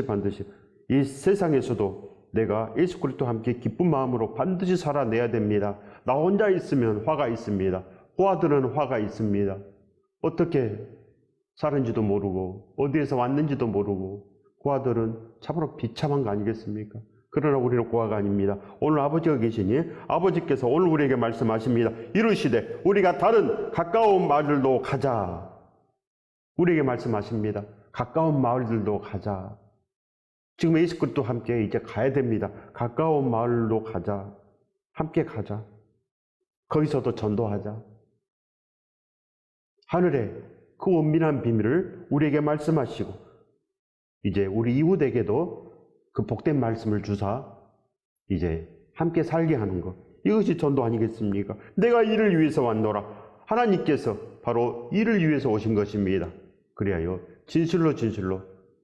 반드시 이 세상에서도 내가 예수 그리스도와 함께 기쁜 마음으로 반드시 살아내야 됩니다. 나 혼자 있으면 화가 있습니다. 고아들은 화가 있습니다. 어떻게 사는지도 모르고 어디에서 왔는지도 모르고 고아들은 참으로 비참한 거 아니겠습니까? 그러나 우리는 고아가 아닙니다. 오늘 아버지가 계시니 아버지께서 오늘 우리에게 말씀하십니다. 이르시되 우리가 다른 가까운 마을들도 가자. 우리에게 말씀하십니다. 가까운 마을들도 가자. 지금 예수 그리스도와 함께 이제 가야 됩니다. 가까운 마을로 가자. 함께 가자. 거기서도 전도하자. 하늘에 그 은밀한 비밀을 우리에게 말씀하시고 이제 우리 이웃에게도 그 복된 말씀을 주사 이제 함께 살게 하는 것. 이것이 전도 아니겠습니까? 내가 이를 위해서 왔노라. 하나님께서 바로 이를 위해서 오신 것입니다. 그리하여 진실로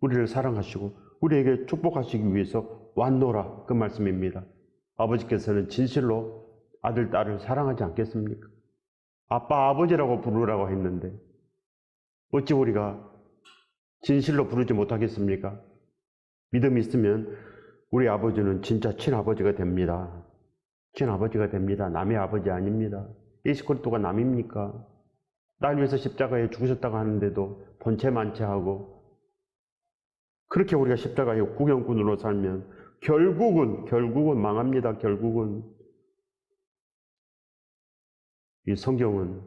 우리를 사랑하시고 우리에게 축복하시기 위해서 왔노라. 그 말씀입니다. 아버지께서는 진실로 아들, 딸을 사랑하지 않겠습니까? 아빠, 아버지라고 부르라고 했는데 어찌 우리가 진실로 부르지 못하겠습니까? 믿음이 있으면 우리 아버지는 진짜 친아버지가 됩니다. 친아버지가 됩니다. 남의 아버지 아닙니다. 예수 그리스도가 남입니까? 날 위해서 십자가에 죽으셨다고 하는데도 본체 만체하고 그렇게 우리가 십자가에 구경꾼으로 살면 결국은 망합니다. 결국은 이 성경은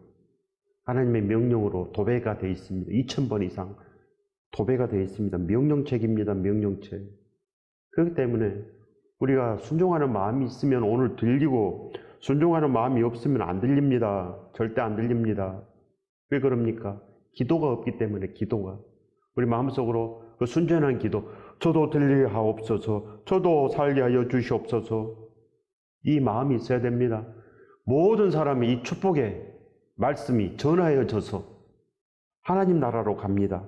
하나님의 명령으로 도배가 되어 있습니다. 2000번 이상 도배가 되어 있습니다. 명령책입니다. 명령책. 그렇기 때문에 우리가 순종하는 마음이 있으면 오늘 들리고 순종하는 마음이 없으면 안 들립니다. 절대 안 들립니다. 왜 그럽니까? 기도가 없기 때문에 기도가. 우리 마음속으로 그 순전한 기도, 저도 들리게 하옵소서, 저도 살게 하여 주시옵소서. 이 마음이 있어야 됩니다. 모든 사람이 이 축복의 말씀이 전하여져서 하나님 나라로 갑니다.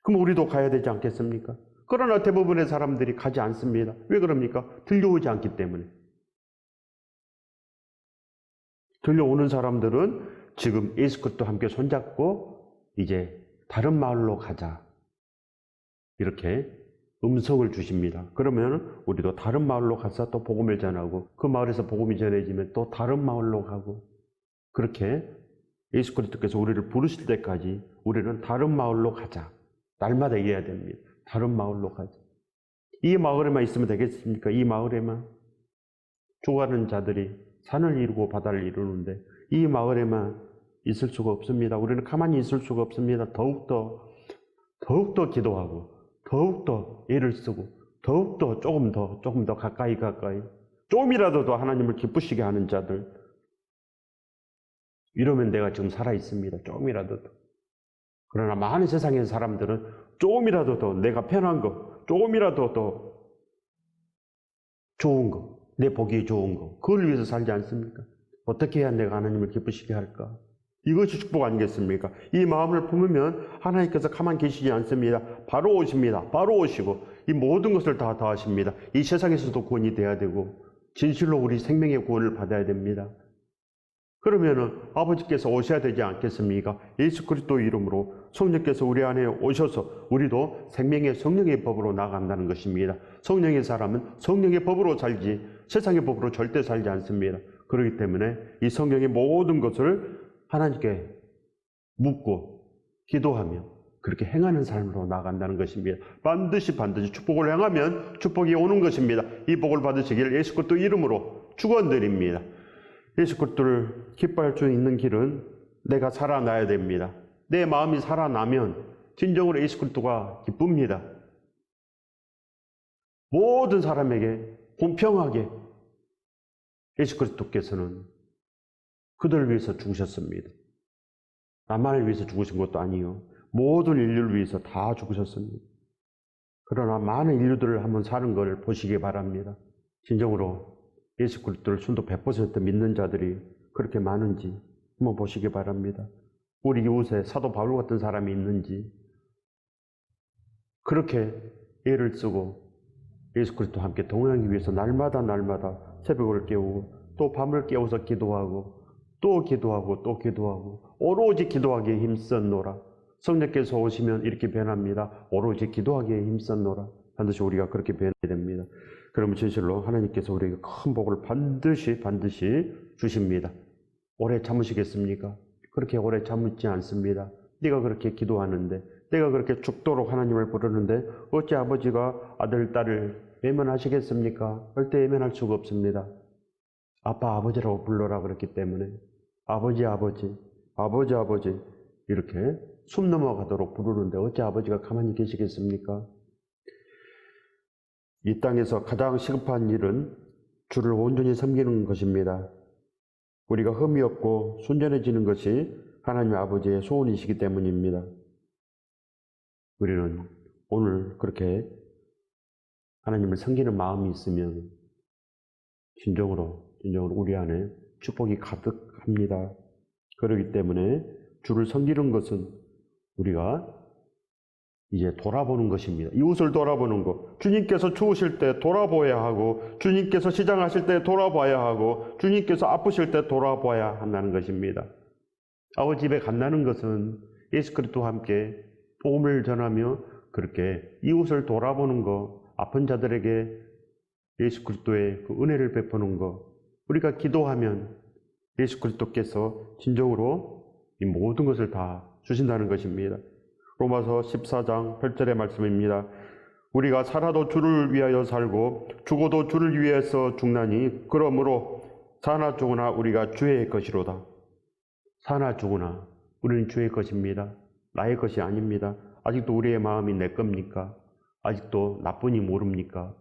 그럼 우리도 가야 되지 않겠습니까? 그러나 대부분의 사람들이 가지 않습니다. 왜 그럽니까? 들려오지 않기 때문에. 들려오는 사람들은 지금 예수 그리스도와 함께 손잡고 이제 다른 마을로 가자. 이렇게 음성을 주십니다. 그러면 우리도 다른 마을로 가서 또 복음을 전하고 그 마을에서 복음이 전해지면 또 다른 마을로 가고 그렇게 예수 그리스도께서 우리를 부르실 때까지 우리는 다른 마을로 가자. 날마다 얘기해야 됩니다. 다른 마을로 가자. 이 마을에만 있으면 되겠습니까? 이 마을에만 죽어가는 자들이 산을 이루고 바다를 이루는데 이 마을에만 있을 수가 없습니다. 우리는 가만히 있을 수가 없습니다. 더욱더 기도하고 더욱더 애를 쓰고 더욱더 조금 더 가까이 조금이라도 더 하나님을 기쁘시게 하는 자들 이러면 내가 지금 살아 있습니다. 조금이라도 더. 그러나 많은 세상의 사람들은 조금이라도 더 내가 편한 거, 조금이라도 더 좋은 거, 내 보기에 좋은 거, 그걸 위해서 살지 않습니까? 어떻게 해야 내가 하나님을 기쁘시게 할까? 이것이 축복 아니겠습니까? 이 마음을 품으면 하나님께서 가만히 계시지 않습니다. 바로 오십니다. 바로 오시고 이 모든 것을 다 하십니다. 이 세상에서도 구원이 돼야 되고 진실로 우리 생명의 구원을 받아야 됩니다. 그러면은 아버지께서 오셔야 되지 않겠습니까? 예수 그리스도 이름으로 성령께서 우리 안에 오셔서 우리도 생명의 성령의 법으로 나아간다는 것입니다. 성령의 사람은 성령의 법으로 살지 세상의 법으로 절대 살지 않습니다. 그렇기 때문에 이 성령의 모든 것을 하나님께 묻고 기도하며 그렇게 행하는 삶으로 나아간다는 것입니다. 반드시 축복을 행하면 축복이 오는 것입니다. 이 복을 받으시기를 예수 그리스도 이름으로 축원드립니다. 예수 그리스도를 기뻐할 수 있는 길은 내가 살아나야 됩니다. 내 마음이 살아나면 진정으로 예수 그리스도가 기쁩니다. 모든 사람에게 공평하게 예수 그리스도께서는 그들을 위해서 죽으셨습니다. 나만을 위해서 죽으신 것도 아니요. 모든 인류를 위해서 다 죽으셨습니다. 그러나 많은 인류들을 한번 사는 걸 보시기 바랍니다. 진정으로 예수 그리스도를 순도 100% 믿는 자들이 그렇게 많은지 한번 보시기 바랍니다. 우리 이웃에 사도 바울 같은 사람이 있는지 그렇게 애를 쓰고 예수 그리스도와 함께 동행하기 위해서 날마다 새벽을 깨우고 또 밤을 깨워서 기도하고 또 기도하고 오로지 기도하기에 힘썼노라. 성령께서 오시면 이렇게 변합니다. 오로지 기도하기에 힘썼노라. 반드시 우리가 그렇게 변해야 됩니다. 그러면 진실로 하나님께서 우리에게 큰 복을 반드시 주십니다. 오래 참으시겠습니까? 그렇게 오래 참지 않습니다. 네가 그렇게 기도하는데, 내가 그렇게 죽도록 하나님을 부르는데 어찌 아버지가 아들, 딸을 외면하시겠습니까? 절대 외면할 수가 없습니다. 아빠, 아버지라고 불러라 그랬기 때문에 아버지, 아버지, 아버지, 아버지 이렇게 숨 넘어가도록 부르는데 어찌 아버지가 가만히 계시겠습니까? 이 땅에서 가장 시급한 일은 주를 온전히 섬기는 것입니다. 우리가 흠이 없고 순전해지는 것이 하나님 아버지의 소원이시기 때문입니다. 우리는 오늘 그렇게 하나님을 섬기는 마음이 있으면 진정으로 우리 안에 축복이 가득합니다. 그렇기 때문에 주를 섬기는 것은 우리가 이제 돌아보는 것입니다. 이웃을 돌아보는 것. 주님께서 추우실 때 돌아보아야 하고, 주님께서 시장하실 때 돌아봐야 하고, 주님께서 아프실 때 돌아봐야 한다는 것입니다. 아버지 집에 간다는 것은 예수 그리스도와 함께 복음을 전하며 그렇게 이웃을 돌아보는 것, 아픈 자들에게 예수 그리스도의 그 은혜를 베푸는 것, 우리가 기도하면 예수 그리스도께서 진정으로 이 모든 것을 다 주신다는 것입니다. 로마서 14장 8절의 말씀입니다. 우리가 살아도 주를 위하여 살고 죽어도 주를 위해서 죽나니 그러므로 사나 죽으나 우리가 주의 것이로다. 사나 죽으나 우리는 주의 것입니다. 나의 것이 아닙니다. 아직도 우리의 마음이 내 겁니까? 아직도 나뿐이 모릅니까?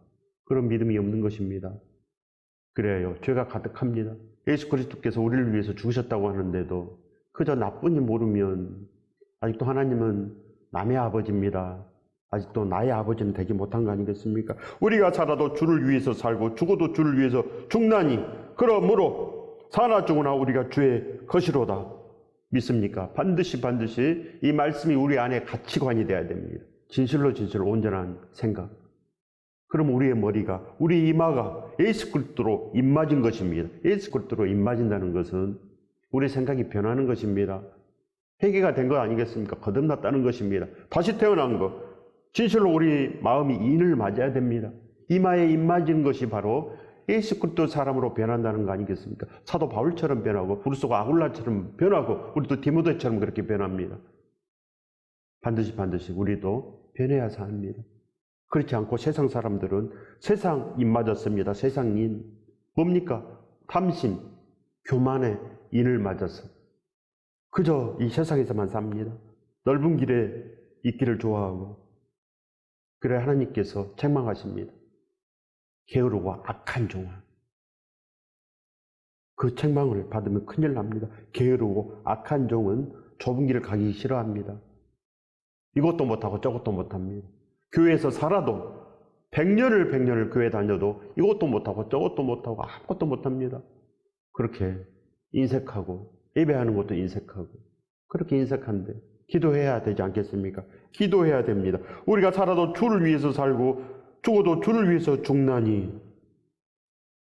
그런 믿음이 없는 것입니다. 그래요. 죄가 가득합니다. 예수 그리스도께서 우리를 위해서 죽으셨다고 하는데도 그저 나뿐이 모르면 아직도 하나님은 남의 아버지입니다. 아직도 나의 아버지는 되지 못한 거 아니겠습니까? 우리가 살아도 주를 위해서 살고 죽어도 주를 위해서 죽나니 그러므로 사나 죽으나 우리가 주의 것이로다. 믿습니까? 반드시 이 말씀이 우리 안에 가치관이 되어야 됩니다. 진실로 온전한 생각. 그럼 우리의 머리가, 우리 이마가 예수 그리스도로 입맞은 것입니다. 예수 그리스도로 입맞은다는 것은 우리 생각이 변하는 것입니다. 회개가 된 것 아니겠습니까? 거듭났다는 것입니다. 다시 태어난 것. 진실로 우리 마음이 인을 맞아야 됩니다. 이마에 입맞은 것이 바로 예수 그리스도 사람으로 변한다는 거 아니겠습니까? 사도 바울처럼 변하고 부르스가 아굴라처럼 변하고 우리도 디모데처럼 그렇게 변합니다. 반드시 우리도 변해야 삽니다. 그렇지 않고 세상 사람들은 세상 입맞았습니다. 세상인 뭡니까? 탐심, 교만의 인을 맞아서 그저 이 세상에서만 삽니다. 넓은 길에 있기를 좋아하고 그래 하나님께서 책망하십니다. 게으르고 악한 종아. 그 책망을 받으면 큰일 납니다. 게으르고 악한 종은 좁은 길을 가기 싫어합니다. 이것도 못하고 저것도 못합니다. 교회에서 살아도 100년을 교회 다녀도 이것도 못하고 저것도 못하고 아무것도 못합니다. 그렇게 인색하고 예배하는 것도 인색하고 그렇게 인색한데 기도해야 되지 않겠습니까? 기도해야 됩니다. 우리가 살아도 주를 위해서 살고 죽어도 주를 위해서 죽나니.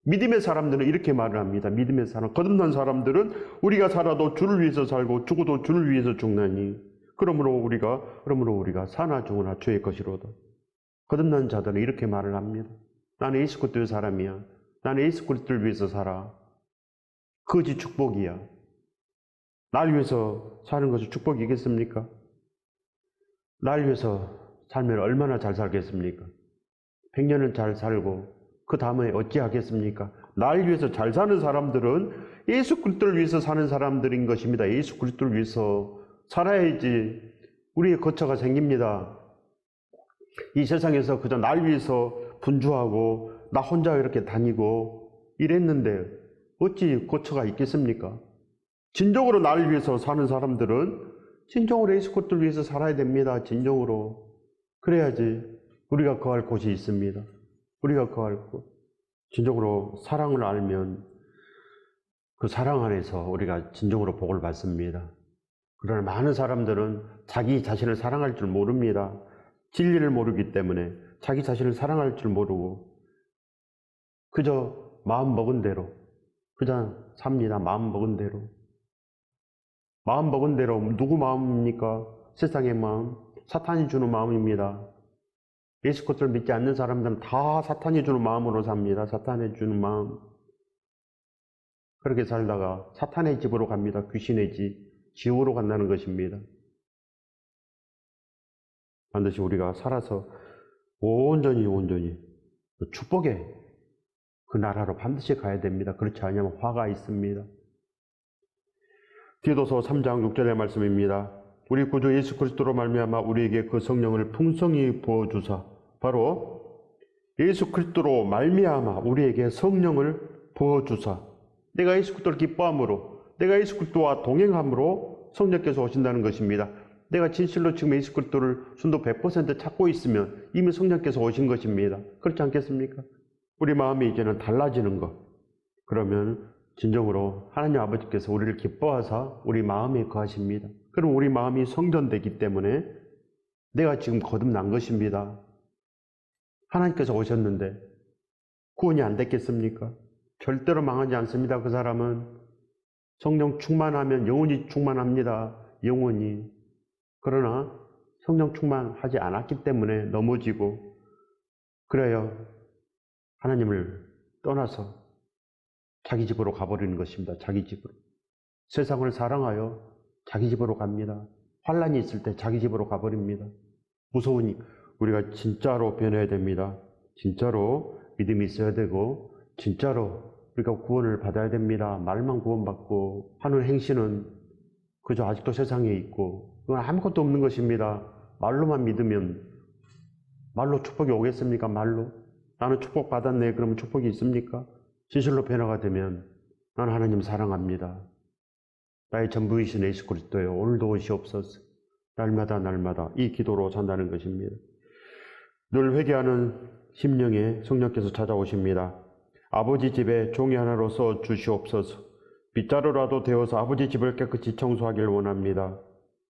믿음의 사람들은 이렇게 말을 합니다. 믿음의 사람, 거듭난 사람들은 우리가 살아도 주를 위해서 살고 죽어도 주를 위해서 죽나니. 그러므로 우리가 사나 죽으나 주의 것이로다. 거듭난 자들은 이렇게 말을 합니다. 나는 예수 그리스도의 사람이야. 나는 예수 그리스도를 위해서 살아. 그것이 축복이야. 날 위해서 사는 것이 축복이겠습니까? 날 위해서 살면 얼마나 잘 살겠습니까? 100년은 잘 살고 그 다음에 어찌하겠습니까? 날 위해서 잘 사는 사람들은 예수 그리스도를 위해서 사는 사람들인 것입니다. 예수 그리스도를 위해서 살아야지 우리의 거처가 생깁니다. 이 세상에서 그저 날 위해서 분주하고 나 혼자 이렇게 다니고 이랬는데 어찌 거처가 있겠습니까? 진정으로 나를 위해서 사는 사람들은 진정으로 예수 그리스도를 위해서 살아야 됩니다. 진정으로. 그래야지 우리가 거할 곳이 있습니다. 우리가 거할 곳. 진정으로 사랑을 알면 그 사랑 안에서 우리가 진정으로 복을 받습니다. 그러나 많은 사람들은 자기 자신을 사랑할 줄 모릅니다. 진리를 모르기 때문에 자기 자신을 사랑할 줄 모르고 그저 마음 먹은 대로 그저 삽니다. 마음 먹은 대로. 마음 먹은 대로 누구 마음입니까? 세상의 마음, 사탄이 주는 마음입니다. 예수 그리스도를 믿지 않는 사람들은 다 사탄이 주는 마음으로 삽니다. 사탄이 주는 마음. 그렇게 살다가 사탄의 집으로 갑니다. 귀신의 집, 지옥으로 간다는 것입니다. 반드시 우리가 살아서 온전히 축복의 그 나라로 반드시 가야 됩니다. 그렇지 않으면 화가 있습니다. 디도서 3장 6절의 말씀입니다. 우리 구주 예수 그리스도로 말미암아 우리에게 그 성령을 풍성히 부어주사, 바로 예수 그리스도로 말미암아 우리에게 성령을 부어주사, 내가 예수 그리스도를 기뻐함으로, 내가 예수 그리스도와 동행함으로 성령께서 오신다는 것입니다. 내가 진실로 지금 예수 그리스도를 순도 100% 찾고 있으면 이미 성령께서 오신 것입니다. 그렇지 않겠습니까? 우리 마음이 이제는 달라지는 것. 그러면 진정으로 하나님 아버지께서 우리를 기뻐하사 우리 마음에 거하십니다. 그럼 우리 마음이 성전되기 때문에 내가 지금 거듭난 것입니다. 하나님께서 오셨는데 구원이 안 됐겠습니까? 절대로 망하지 않습니다. 그 사람은 성령 충만하면 영원히 충만합니다. 영원히. 그러나 성령 충만하지 않았기 때문에 넘어지고, 그래요, 하나님을 떠나서 자기 집으로 가버리는 것입니다. 자기 집으로. 세상을 사랑하여 자기 집으로 갑니다. 환란이 있을 때 자기 집으로 가버립니다. 무서우니 우리가 진짜로 변해야 됩니다. 진짜로 믿음이 있어야 되고, 진짜로 우리가 구원을 받아야 됩니다. 말만 구원받고 하는 행실은 그저 아직도 세상에 있고, 그건 아무것도 없는 것입니다. 말로만 믿으면, 말로 축복이 오겠습니까? 말로? 나는 축복 받았네. 그러면 축복이 있습니까? 진실로 변화가 되면 나는 하나님 사랑합니다. 나의 전부이신 예수 그리스도여, 오늘도 오시옵소서. 날마다 이 기도로 산다는 것입니다. 늘 회개하는 심령에 성령께서 찾아오십니다. 아버지 집에 종이 하나로서 주시옵소서. 빗자루라도 되어서 아버지 집을 깨끗이 청소하길 원합니다.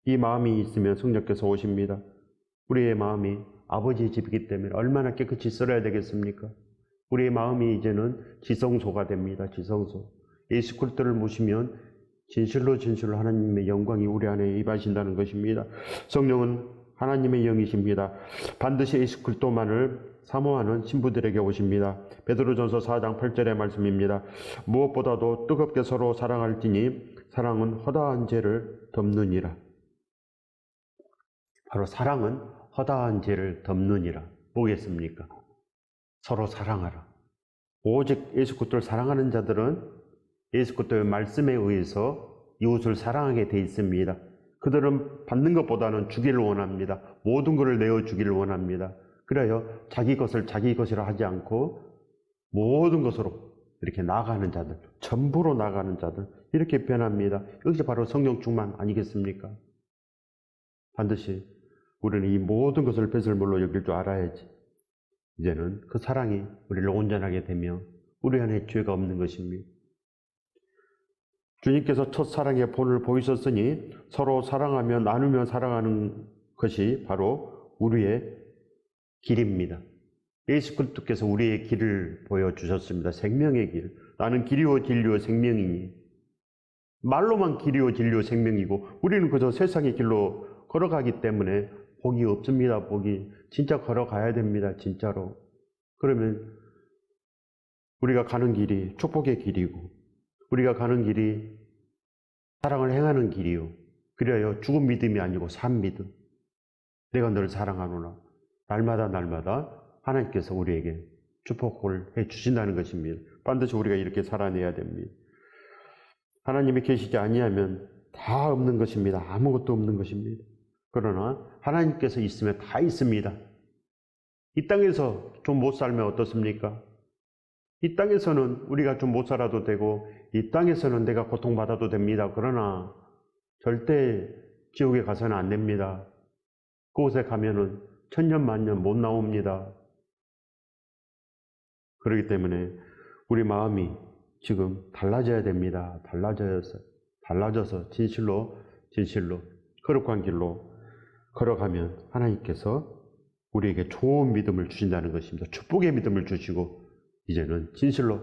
이 마음이 있으면 성령께서 오십니다. 우리의 마음이 아버지의 집이기 때문에 얼마나 깨끗이 썰어야 되겠습니까? 우리의 마음이 이제는 지성소가 됩니다. 지성소. 예수 그리스도를 모시면 진실로 하나님의 영광이 우리 안에 임하신다는 것입니다. 성령은 하나님의 영이십니다. 반드시 예수 그리스도만을 사모하는 신부들에게 오십니다. 베드로전서 4장 8절의 말씀입니다. 무엇보다도 뜨겁게 서로 사랑할지니 사랑은 허다한 죄를 덮느니라. 바로 사랑은 허다한 죄를 덮느니라. 뭐겠습니까? 서로 사랑하라. 오직 예수 그리스도를 사랑하는 자들은 예수 그리스도의 말씀에 의해서 이웃을 사랑하게 돼 있습니다. 그들은 받는 것보다는 주기를 원합니다. 모든 것을 내어주기를 원합니다. 그래요, 자기 것을 자기 것이라 하지 않고 모든 것으로 이렇게 나아가는 자들, 전부로 나아가는 자들, 이렇게 변합니다. 이것이 바로 성령 충만 아니겠습니까? 반드시 우리는 이 모든 것을 배설물로 여길 줄 알아야지. 이제는 그 사랑이 우리를 온전하게 되며 우리 안에 죄가 없는 것입니다. 주님께서 첫 사랑의 본을 보이셨으니 서로 사랑하며 나누며 사랑하는 것이 바로 우리의 길입니다. 예수 그리스도께서 우리의 길을 보여주셨습니다. 생명의 길. 나는 길이요 진리요 생명이니. 말로만 길이요 진리요 생명이고 우리는 그저 세상의 길로 걸어가기 때문에 복이 없습니다. 복이. 진짜 걸어가야 됩니다. 진짜로. 그러면 우리가 가는 길이 축복의 길이고 우리가 가는 길이 사랑을 행하는 길이요. 그래야 죽은 믿음이 아니고 산 믿음. 내가 너를 사랑하노라. 날마다 하나님께서 우리에게 축복을 해 주신다는 것입니다. 반드시 우리가 이렇게 살아내야 됩니다. 하나님이 계시지 아니하면 다 없는 것입니다. 아무것도 없는 것입니다. 그러나 하나님께서 있으면 다 있습니다. 이 땅에서 좀 못 살면 어떻습니까? 이 땅에서는 우리가 좀 못 살아도 되고 이 땅에서는 내가 고통받아도 됩니다. 그러나 절대 지옥에 가서는 안 됩니다. 그곳에 가면은 천년 만년 못 나옵니다. 그렇기 때문에 우리 마음이 지금 달라져야 됩니다. 달라져서 진실로 거룩한 길로 걸어가면 하나님께서 우리에게 좋은 믿음을 주신다는 것입니다. 축복의 믿음을 주시고 이제는 진실로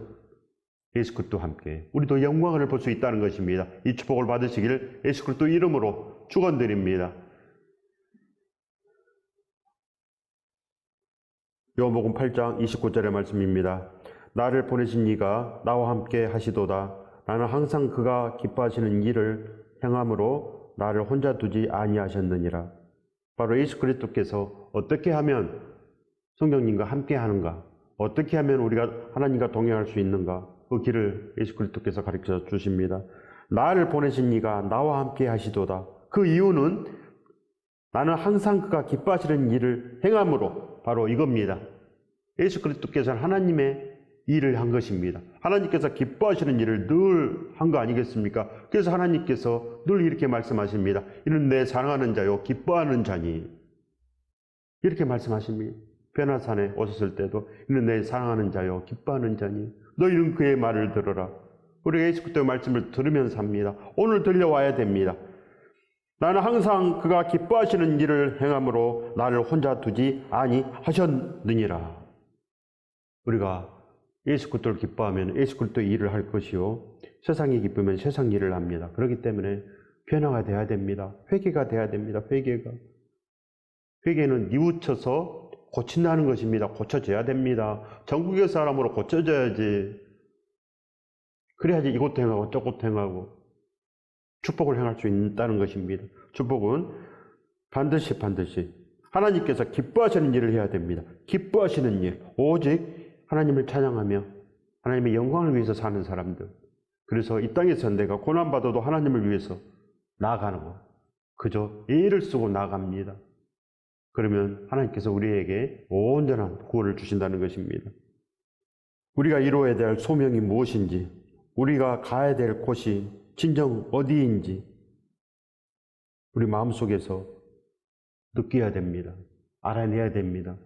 예수 그리스도와 함께 우리도 영광을 볼 수 있다는 것입니다. 이 축복을 받으시기를 예수 그리스도 이름으로 축원드립니다. 요한복음 8장 29절의 말씀입니다. 나를 보내신 이가 나와 함께 하시도다. 나는 항상 그가 기뻐하시는 일을 행함으로 나를 혼자 두지 아니하셨느니라. 바로 예수 그리스도께서 어떻게 하면 성령님과 함께 하는가, 어떻게 하면 우리가 하나님과 동행할 수 있는가, 그 길을 예수 그리스도께서 가르쳐 주십니다. 나를 보내신 이가 나와 함께 하시도다. 그 이유는 나는 항상 그가 기뻐하시는 일을 행함으로, 바로 이겁니다. 예수 그리스도께서는 하나님의 일을 한 것입니다. 하나님께서 기뻐하시는 일을 늘 한 거 아니겠습니까? 그래서 하나님께서 늘 이렇게 말씀하십니다. 이는 내 사랑하는 자요 기뻐하는 자니, 이렇게 말씀하십니다. 변화산에 오셨을 때도 이는 내 사랑하는 자요 기뻐하는 자니 너희는 그의 말을 들어라. 우리가 예수 그리스도의 말씀을 들으면서 삽니다. 오늘 들려와야 됩니다. 나는 항상 그가 기뻐하시는 일을 행함으로 나를 혼자 두지 아니하셨느니라. 우리가 예수 그리스도를 기뻐하면 예수 그리스도의 일을 할 것이요, 세상이 기쁘면 세상 일을 합니다. 그렇기 때문에 변화가 돼야 됩니다. 회개가 돼야 됩니다. 회개는 뉘우쳐서 고친다는 것입니다. 고쳐져야 됩니다. 전국의 사람으로 고쳐져야지. 그래야지 이것도 행하고 저것도 행하고 축복을 행할 수 있다는 것입니다. 축복은 반드시 하나님께서 기뻐하시는 일을 해야 됩니다. 기뻐하시는 일, 오직 하나님을 찬양하며 하나님의 영광을 위해서 사는 사람들. 그래서 이 땅에서 내가 고난받아도 하나님을 위해서 나아가는 것, 그저 애를 쓰고 나아갑니다. 그러면 하나님께서 우리에게 온전한 구원을 주신다는 것입니다. 우리가 이루어야 될 소명이 무엇인지, 우리가 가야 될 곳이 진정 어디인지 우리 마음속에서 느껴야 됩니다. 알아내야 됩니다.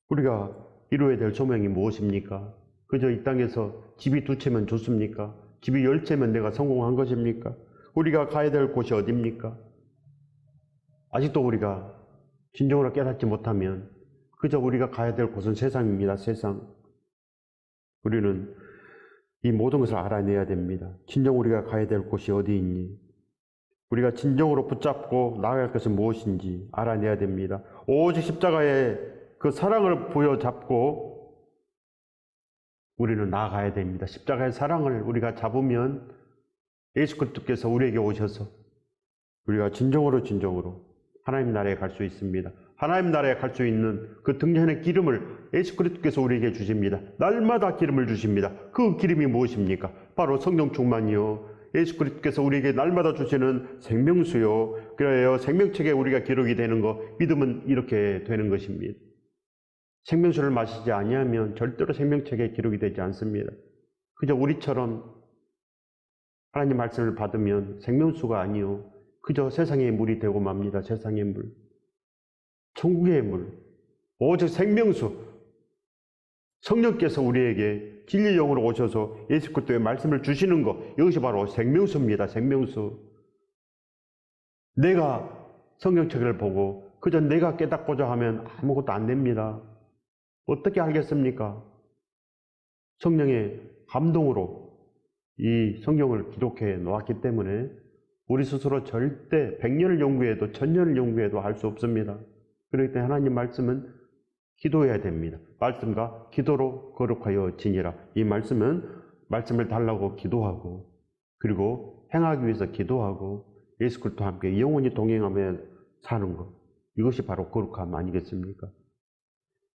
우리가 이루어야 될 소명이 무엇입니까? 그저 이 땅에서 집이 2채면 좋습니까? 집이 10채면 내가 성공한 것입니까? 우리가 가야 될 곳이 어디입니까? 아직도 우리가 진정으로 깨닫지 못하면 그저 우리가 가야 될 곳은 세상입니다. 세상. 우리는 이 모든 것을 알아내야 됩니다. 진정 우리가 가야 될 곳이 어디 있니? 우리가 진정으로 붙잡고 나아갈 것은 무엇인지 알아내야 됩니다. 오직 십자가의 그 사랑을 부여잡고 우리는 나아가야 됩니다. 십자가의 사랑을 우리가 잡으면 예수 그리스도께서 우리에게 오셔서 우리가 진정으로 하나님 나라에 갈 수 있습니다. 하나님 나라에 갈 수 있는 그 등잔의 기름을 예수 그리스도께서 우리에게 주십니다. 날마다 기름을 주십니다. 그 기름이 무엇입니까? 바로 성령 충만이요, 예수 그리스도께서 우리에게 날마다 주시는 생명수요. 그래요, 생명책에 우리가 기록이 되는 거, 믿음은 이렇게 되는 것입니다. 생명수를 마시지 아니하면 절대로 생명책에 기록이 되지 않습니다. 그저 우리처럼 하나님 말씀을 받으면 생명수가 아니요, 그저 세상의 물이 되고 맙니다. 세상의 물, 천국의 물, 오직 생명수, 성령께서 우리에게 진리의 영으로 오셔서 예수 그리스도의 말씀을 주시는 것, 이것이 바로 생명수입니다. 생명수. 내가 성경책을 보고 그저 내가 깨닫고자 하면 아무것도 안 됩니다. 어떻게 알겠습니까? 성령의 감동으로 이 성경을 기록해 놓았기 때문에 우리 스스로 절대 100년을 연구해도 1000년을 연구해도 알 수 없습니다. 그렇기 때문에 하나님 말씀은 기도해야 됩니다. 말씀과 기도로 거룩하여 지니라. 이 말씀은 말씀을 달라고 기도하고, 그리고 행하기 위해서 기도하고, 예수 그리스도와 함께 영원히 동행하며 사는 것, 이것이 바로 거룩함 아니겠습니까?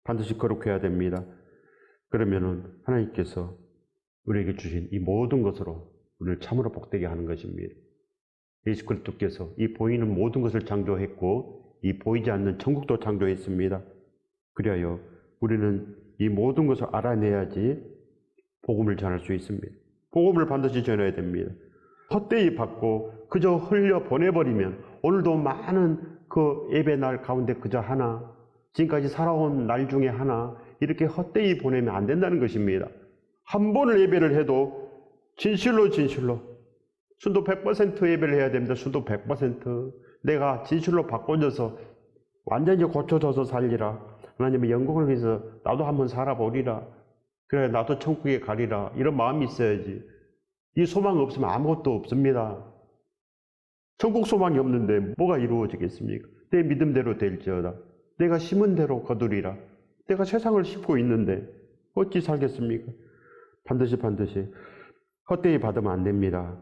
반드시 거룩해야 됩니다. 그러면은 하나님께서 우리에게 주신 이 모든 것으로 우리를 참으로 복되게 하는 것입니다. 예수 그리스도께서 이 보이는 모든 것을 창조했고 이 보이지 않는 천국도 창조했습니다. 그리하여 우리는 이 모든 것을 알아내야지 복음을 전할 수 있습니다. 복음을 반드시 전해야 됩니다. 헛되이 받고 그저 흘려 보내버리면, 오늘도 많은 그 예배 날 가운데 그저 하나, 지금까지 살아온 날 중에 하나, 이렇게 헛되이 보내면 안 된다는 것입니다. 한 번을 예배를 해도 진실로 순도 100% 예배를 해야 됩니다. 순도 100%. 내가 진실로 바꿔줘서 완전히 고쳐져서 살리라. 하나님의 영광을 위해서 나도 한번 살아보리라. 그래, 나도 천국에 가리라. 이런 마음이 있어야지. 이 소망 없으면 아무것도 없습니다. 천국 소망이 없는데 뭐가 이루어지겠습니까? 내 믿음대로 될지어다. 내가 심은 대로 거두리라. 내가 세상을 씹고 있는데 어찌 살겠습니까? 반드시 헛되이 받으면 안 됩니다.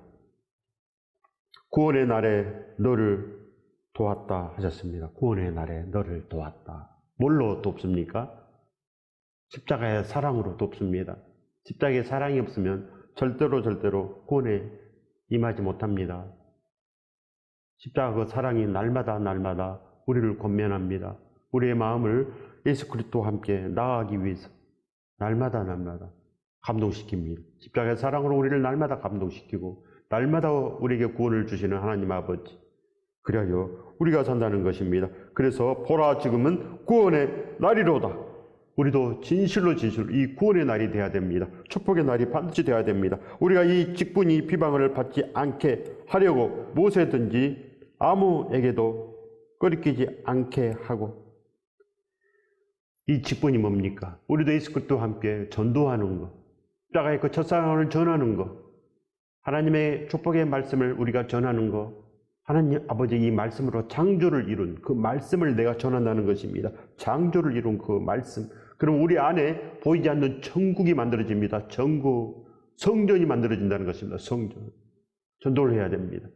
구원의 날에 너를 도왔다 하셨습니다. 구원의 날에 너를 도왔다. 뭘로 돕습니까? 십자가의 사랑으로 돕습니다. 십자가의 사랑이 없으면 절대로 구원에 임하지 못합니다. 십자가 그 사랑이 날마다 우리를 권면합니다. 우리의 마음을 예수 그리스도와 함께 나아가기 위해서 날마다 감동시킵니다. 십자가의 사랑으로 우리를 날마다 감동시키고 날마다 우리에게 구원을 주시는 하나님 아버지, 그리하여 우리가 산다는 것입니다. 그래서 보라 지금은 구원의 날이로다. 우리도 진실로 이 구원의 날이 되어야 됩니다. 축복의 날이 반드시 되어야 됩니다. 우리가 이 직분이 비방을 받지 않게 하려고 무엇이든지 아무에게도 꺼리끼지 않게 하고, 이 직분이 뭡니까? 우리도 예수 그리스도와 함께 전도하는 것, 십자가의 그 첫사랑을 전하는 것, 하나님의 축복의 말씀을 우리가 전하는 것, 하나님 아버지 이 말씀으로 창조를 이룬 그 말씀을 내가 전한다는 것입니다. 창조를 이룬 그 말씀. 그럼 우리 안에 보이지 않는 천국이 만들어집니다. 천국, 성전이 만들어진다는 것입니다. 성전. 전도를 해야 됩니다.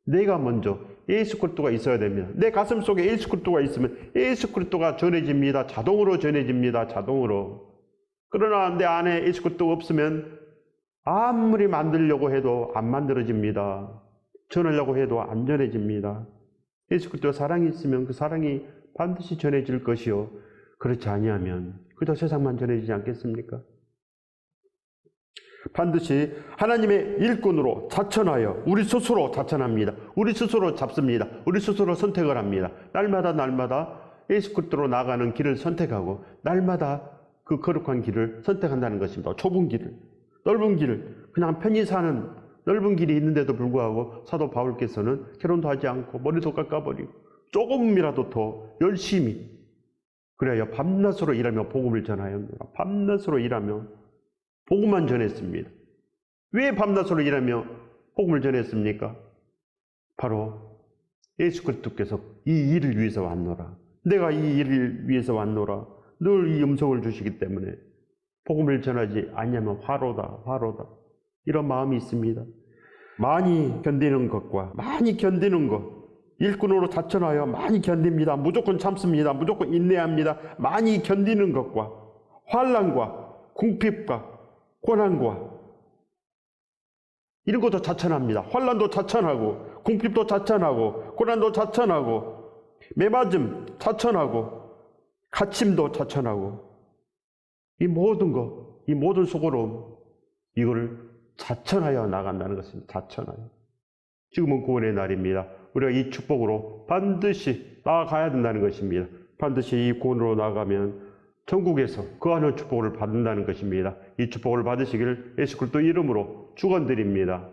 내가 먼저 예수 그리스도가 있어야 됩니다. 내 가슴 속에 예수 그리스도가 있으면 예수 그리스도가 전해집니다. 자동으로 전해집니다. 자동으로. 그러나 내 안에 예수 그리스도가 없으면 아무리 만들려고 해도 안 만들어집니다. 전하려고 해도 안 전해집니다. 예수 그리스도 사랑이 있으면 그 사랑이 반드시 전해질 것이요, 그렇지 아니하면 그저 세상만 전해지지 않겠습니까? 반드시 하나님의 일꾼으로 자천하여 우리 스스로 자천합니다. 우리 스스로 잡습니다. 우리 스스로 선택을 합니다. 날마다 예수 그리스도로 나가는 길을 선택하고 날마다 그 거룩한 길을 선택한다는 것입니다. 좁은 길을, 넓은 길을, 그냥 편히 사는 넓은 길이 있는데도 불구하고 사도 바울께서는 결혼도 하지 않고 머리도 깎아버리고 조금이라도 더 열심히, 그래야 밤낮으로 일하며 복음을 전하여 밤낮으로 일하며 복음만 전했습니다. 왜 밤낮으로 일하며 복음을 전했습니까? 바로 예수 그리스도께서 이 일을 위해서 왔노라. 내가 이 일을 위해서 왔노라. 늘 이 음성을 주시기 때문에 복음을 전하지 않냐면 화로다. 이런 마음이 있습니다. 많이 견디는 것과 많이 견디는 것, 일꾼으로 자천하여 많이 견딥니다. 무조건 참습니다. 무조건 인내합니다. 많이 견디는 것과 환난과 궁핍과 고난과 이런 것도 자천합니다. 환난도 자천하고 궁핍도 자천하고 고난도 자천하고 매맞음 자천하고 갇힘도 자천하고 이 모든 것, 이 모든 수고로움, 이거를 자천하여 나간다는 것입니다. 자천하여. 지금은 구원의 날입니다. 우리가 이 축복으로 반드시 나아가야 된다는 것입니다. 반드시 이 구원으로 나아가면 천국에서 거하는 축복을 받는다는 것입니다. 이 축복을 받으시기를 예수 그리스도 이름으로 축원드립니다.